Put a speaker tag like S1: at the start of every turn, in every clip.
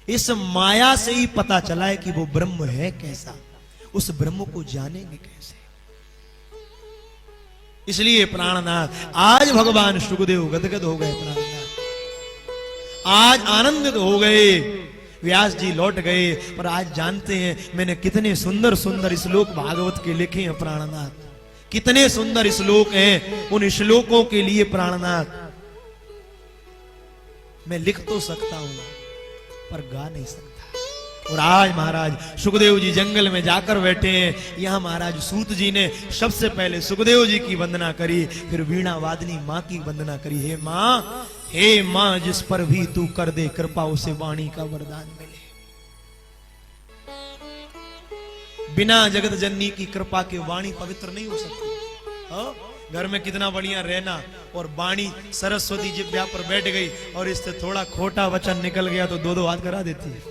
S1: इस माया से ही पता चला है कि वो ब्रह्म है कैसा, उस ब्रह्म को जानेंगे कैसे। इसलिए प्राणनाथ आज भगवान सुखदेव गदगद हो गए, प्राणनाथ आज आनंदित हो गए। व्यास जी लौट गए, पर आज जानते हैं मैंने कितने सुंदर सुंदर श्लोक भागवत के लिखे हैं प्राणनाथ, कितने सुंदर श्लोक हैं। उन श्लोकों के लिए प्राणनाथ मैं लिख तो सकता हूं पर गा नहीं सकता। और आज महाराज सुखदेव जी जंगल में जाकर बैठे हैं। यहां महाराज सूत जी ने सबसे पहले सुखदेव जी की वंदना करी, फिर वीणा वादनी मां की वंदना करी। हे मां जिस पर भी तू कर दे कृपा, उसे वाणी का वरदान मिले। बिना जगत जननी की कृपा के वाणी पवित्र नहीं हो सकती। घर में कितना बढ़िया रहना, और वाणी सरस्वती जिब्या पर बैठ गई और इससे थोड़ा खोटा वचन निकल गया तो दो दो हाथ करा देती है।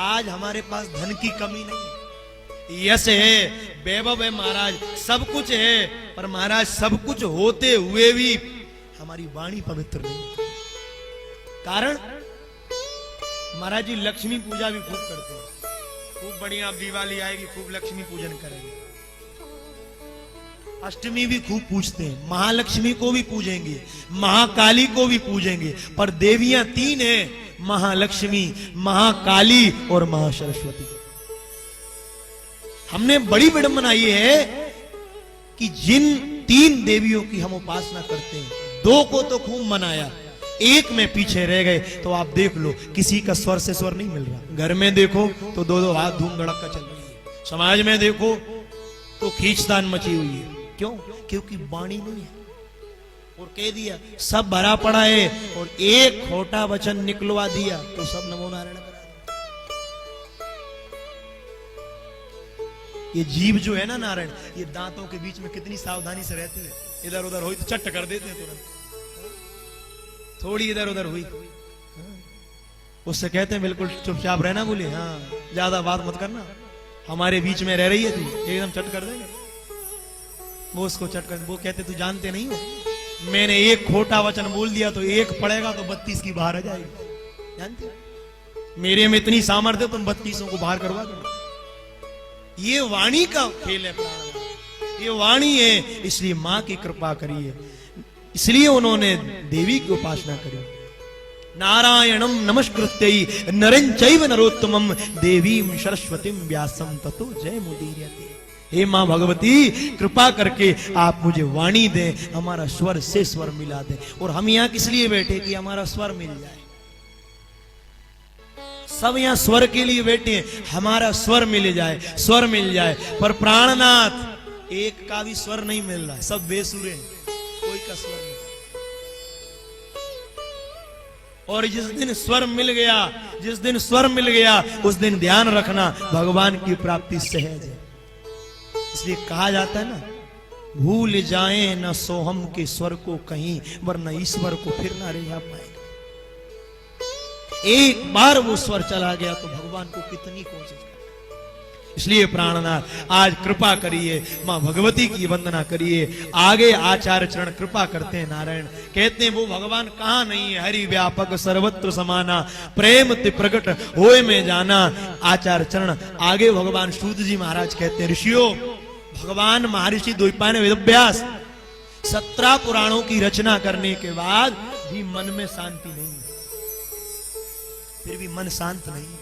S1: आज हमारे पास धन की कमी नहीं, यश है, वैभव है महाराज, सब कुछ है, पर महाराज सब कुछ होते हुए भी हमारी वाणी पवित्र नहीं। कारण महाराज जी लक्ष्मी पूजा भी खूब करते हैं, खूब बढ़िया। दिवाली आएगी खूब लक्ष्मी पूजन करेंगे, अष्टमी भी खूब पूजते हैं, महालक्ष्मी को भी पूजेंगे, महाकाली को भी पूजेंगे। पर देवियां तीन हैं, महालक्ष्मी, महाकाली और महासरस्वती। हमने बड़ी विडंबना ये है कि जिन तीन देवियों की हम उपासना करते हैं, दो को तो खूब मनाया, एक में पीछे रह गए। तो आप देख लो किसी का स्वर से स्वर नहीं मिल रहा। घर में देखो तो दो दो हाथ धूम धड़क का चल रही है, समाज में देखो तो खींचतान मची हुई है। क्यों? क्योंकि वाणी नहीं है। और कह दिया सब भरा पड़ा है, और एक खोटा वचन निकलवा दिया तो सब नमो नारायण करा दिया। ये जीव जो है ना नारायण, ये दांतों के बीच में कितनी सावधानी से रहते हैं। इधर उधर हुई तो चट कर देते हैं तुरंत, थोड़ी इधर उधर हुई उससे कहते हैं बिल्कुल चुपचाप रहना, बोले हाँ ज्यादा बात मत करना, हमारे बीच में रह रही है तू, एकदम चट कर देंगे। वो उसको चट कर, वो कहते तू जानते नहीं हो, मैंने एक खोटा वचन बोल दिया तो एक पड़ेगा तो 32 की बाहर आ जाएगी, जानते हो मेरे में इतनी सामर्थ्य, तुम 32 को बाहर करवा दो। ये वाणी का खेल है, ये वाणी है। इसलिए मां की कृपा करिए, इसलिए उन्होंने देवी की उपासना करी। नारायणम नमस्कृत्यै नरं चैव नरोत्तमं देवीं सरस्वतीं व्यासं ततो जय मुदीर्यते। हे मां भगवती कृपा करके आप मुझे वाणी दें, हमारा स्वर से स्वर मिला दें। और हम यहाँ किस लिए बैठे कि हमारा स्वर मिल जाए। सब यहाँ स्वर के लिए बैठे हैं, हमारा स्वर मिल जाए, स्वर मिल जाए। पर प्राणनाथ एक का भी स्वर नहीं मिल रहा, सब बेसुरे हैं, कोई का स्वर नहीं। और जिस दिन स्वर मिल गया, जिस दिन स्वर मिल गया, उस दिन ध्यान रखना भगवान की प्राप्ति सहज है। इसलिए कहा जाता है ना, भूल जाएं न सोहम के स्वर को कहीं, वरना ईश्वर को फिर ना रेहा पाएगा। एक बार वो स्वर चला गया तो भगवान को कितनी कोशिश करना। इसलिए प्राणनाथ आज कृपा करिए, मां भगवती की वंदना करिए। आगे आचार्य चरण कृपा करते हैं, नारायण कहते हैं वो भगवान कहां नहीं है, हरि व्यापक सर्वत्र समाना, प्रेम ते प्रकट होए में जाना। आचार्य चरण आगे भगवान सूत जी महाराज कहते हैं, ऋषियों भगवान महर्षि द्वैपायन वेदव्यास 17 पुराणों की रचना करने के बाद भी मन में शांति नहीं है, फिर भी मन शांत नहीं है।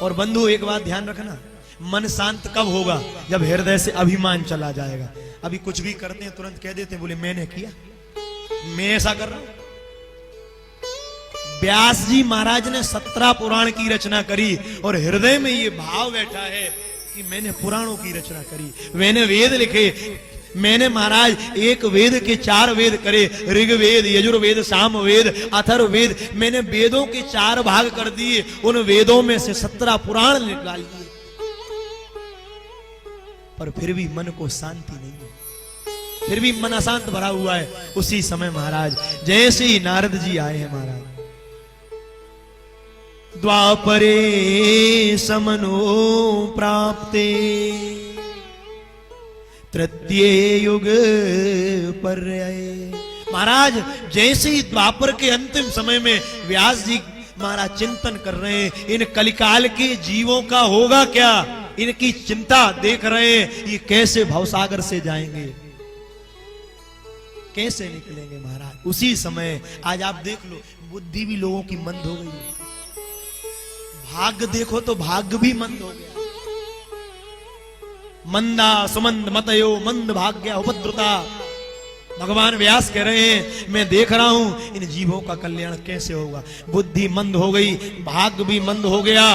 S1: और बंधु एक बात ध्यान रखना, मन शांत कब होगा? जब हृदय से अभिमान चला जाएगा। अभी कुछ भी करते हैं तुरंत कह देते हैं, बोले मैंने किया, मैं ऐसा कर रहा हूं। व्यास जी महाराज ने 17 पुराण की रचना करी और हृदय में ये भाव बैठा है कि मैंने पुराणों की रचना करी, मैंने वेद लिखे, मैंने महाराज एक वेद के 4 वेद करे, ऋग्वेद, यजुर्वेद, सामवेद, अथर्ववेद, मैंने वेदों के 4 भाग कर दिए, उन वेदों में से 17 पुराण निकाल दिए, पर फिर भी मन को शांति नहीं है, फिर भी मन अशांत भरा हुआ है। उसी समय महाराज जैसे ही नारद जी आए हैं महाराज, द्वापरे समनो प्राप्ते तृतीये युग पर्याये महाराज जैसे ही द्वापर के अंतिम समय में व्यास जी महाराज चिंतन कर रहे हैं, इन कलिकाल के जीवों का होगा क्या, इनकी चिंता देख रहे हैं, ये कैसे भवसागर से जाएंगे, कैसे निकलेंगे महाराज। उसी समय आज आप देख लो, बुद्धि भी लोगों की मंद हो गई है, भाग्य देखो तो भाग्य भी मंद हो गया। मंदा सुमंद मतयो मंद भाग्य उपद्रुता। भगवान व्यास कह रहे हैं मैं देख रहा हूं इन जीवों का कल्याण कैसे होगा। बुद्धि मंद हो गई, भाग्य भी मंद हो गया,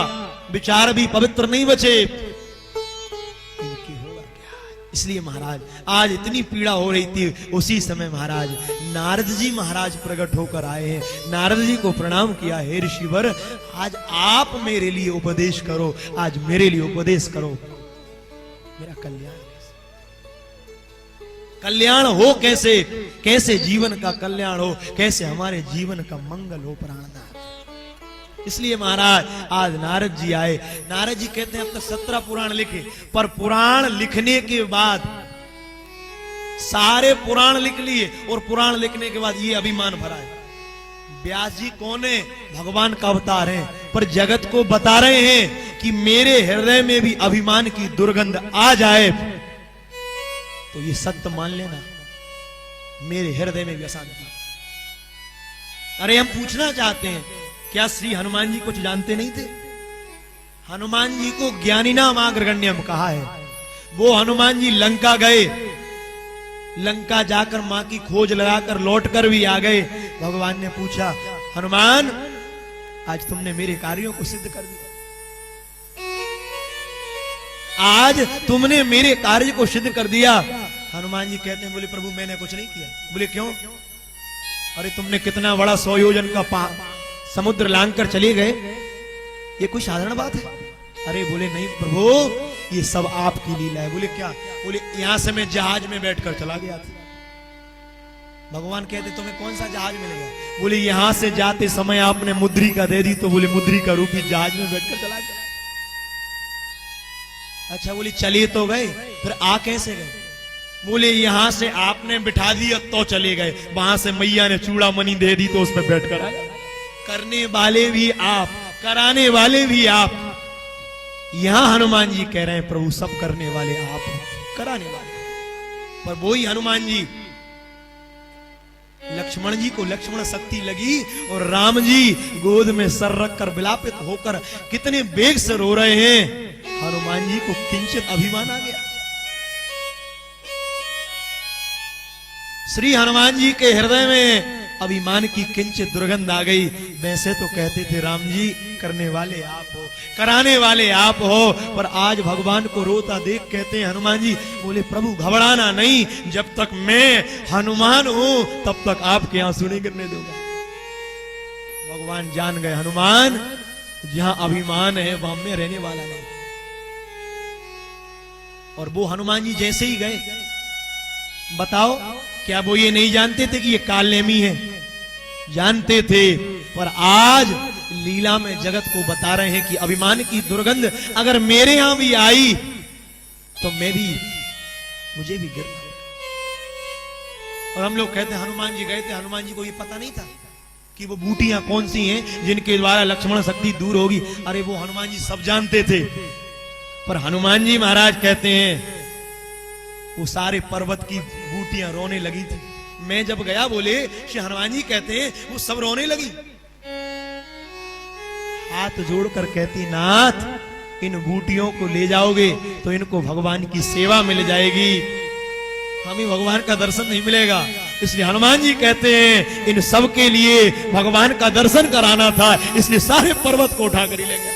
S1: विचार भी पवित्र नहीं बचे, इनकी होगा क्या। इसलिए महाराज आज इतनी पीड़ा हो रही थी, उसी समय महाराज नारद जी महाराज प्रकट होकर आए हैं। नारद जी को प्रणाम किया, हे ऋषिवर आज आप मेरे लिए उपदेश करो, आज मेरे लिए उपदेश करो, मेरा कल्याण हो कैसे, कैसे जीवन का कल्याण हो, कैसे हमारे जीवन का मंगल हो प्राणनाथ। इसलिए महाराज आज नारद जी आए। नारद जी कहते हैं अब तक 17 पुराण लिखे, पर पुराण लिखने के बाद सारे पुराण लिख लिए और पुराण लिखने के बाद ये अभिमान भरा है। व्यास जी कौन है, भगवान का अवतार हैं, पर जगत को बता रहे हैं कि मेरे हृदय में भी अभिमान की दुर्गंध आ जाए तो ये सत्य मान लेना, मेरे हृदय में भी अशांति। अरे हम पूछना चाहते हैं, क्या श्री हनुमान जी कुछ जानते नहीं थे? हनुमान जी को ज्ञानी नाम अग्रगण्यम कहा है। वो हनुमान जी लंका गए, लंका जाकर मां की खोज लगाकर लौट कर भी आ गए। भगवान ने पूछा, हनुमान आज तुमने मेरे कार्यों को सिद्ध कर दिया, आज तुमने मेरे कार्य को सिद्ध कर दिया। हनुमान जी कहते हैं, बोले प्रभु मैंने कुछ नहीं किया। बोले क्यों? अरे तुमने कितना बड़ा 100 योजन का समुद्र लांग कर चले गए, ये कोई साधारण बात है? अरे बोले नहीं प्रभु ये सब आपकी लीला है। बोले क्या? बोले यहां से मैं जहाज में बैठकर चला गया था। भगवान कहते तुम्हें कौन सा जहाज मिलेगा? बोले यहां से जाते समय आपने मुद्रिका दे दी, तो बोले मुद्रिका रूपी जहाज में बैठकर चला गया। अच्छा बोले चले तो गए, फिर आ कैसे गए? बोले यहां से आपने बिठा दिया तो चले गए, वहां से मैया ने चूड़ामणि दे दी तो उसमें बैठकर आ गए। करने वाले भी आप, कराने वाले भी आप। यहां हनुमान जी कह रहे हैं प्रभु सब करने वाले आप, कराने वाले। पर वही हनुमान जी, लक्ष्मण जी को लक्ष्मण शक्ति लगी और राम जी गोद में सर रखकर विलापित होकर कितने वेग से रो रहे हैं। हनुमान जी को किंचित अभिमान आ गया। श्री हनुमान जी के हृदय में अभिमान की किंचित दुर्गंध आ गई। वैसे तो कहते थे राम जी करने वाले आप हो, कराने वाले आप हो, पर आज भगवान को रोता देख कहते हैं हनुमान जी, बोले प्रभु घबराना नहीं, जब तक मैं हनुमान हूं तब तक आपके आंसू नहीं गिरने दूंगा। भगवान जान गए हनुमान जहां अभिमान है वहां में रहने वाला नहीं। और वो हनुमान जी जैसे ही गए, बताओ क्या वो ये नहीं जानते थे कि ये कालनेमी है? जानते थे, पर आज लीला में जगत को बता रहे हैं कि अभिमान की दुर्गंध अगर मेरे यहां भी आई तो मुझे भी गिरना। और हम लोग कहते हैं हनुमान जी गए थे, हनुमान जी को ये पता नहीं था कि वो बूटियां कौन सी हैं जिनके द्वारा लक्ष्मण शक्ति दूर होगी। अरे वो हनुमान जी सब जानते थे, पर हनुमान जी महाराज कहते हैं वो सारे पर्वत की बूटियां रोने लगी थी। मैं जब गया, बोले श्री हनुमान जी कहते हैं वो सब रोने लगी। हाथ जोड़कर कहती, नाथ इन बूटियों को ले जाओगे तो इनको भगवान की सेवा मिल जाएगी, हमें भगवान का दर्शन नहीं मिलेगा। इसलिए हनुमान जी कहते हैं इन सब के लिए भगवान का दर्शन कराना था, इसलिए सारे पर्वत को उठाकर ही ले गए।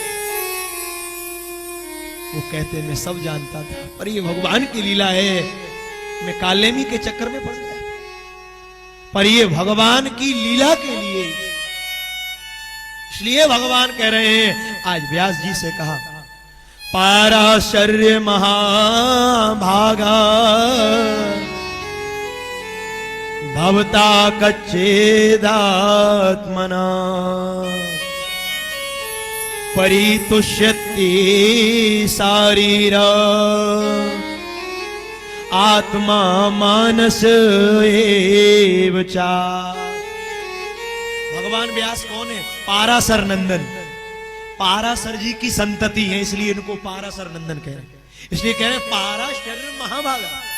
S1: वो कहते मैं सब जानता था, पर ये भगवान की लीला है, मैं कालेमी के चक्कर में पड़ गया, पर ये भगवान की लीला के लिए। इसलिए भगवान कह रहे हैं, आज व्यास जी से कहा, पाराशर्य महाभागा भवता कच्चेदात्मना परितुष्यति शारीरा आत्मा मानस एव चा। भगवान व्यास कौन है? पाराशर नंदन। पाराशर जी की संतति है, इसलिए इनको पाराशर नंदन कह रहे हैं। इसलिए कह रहे हैं पाराशर महाभागा।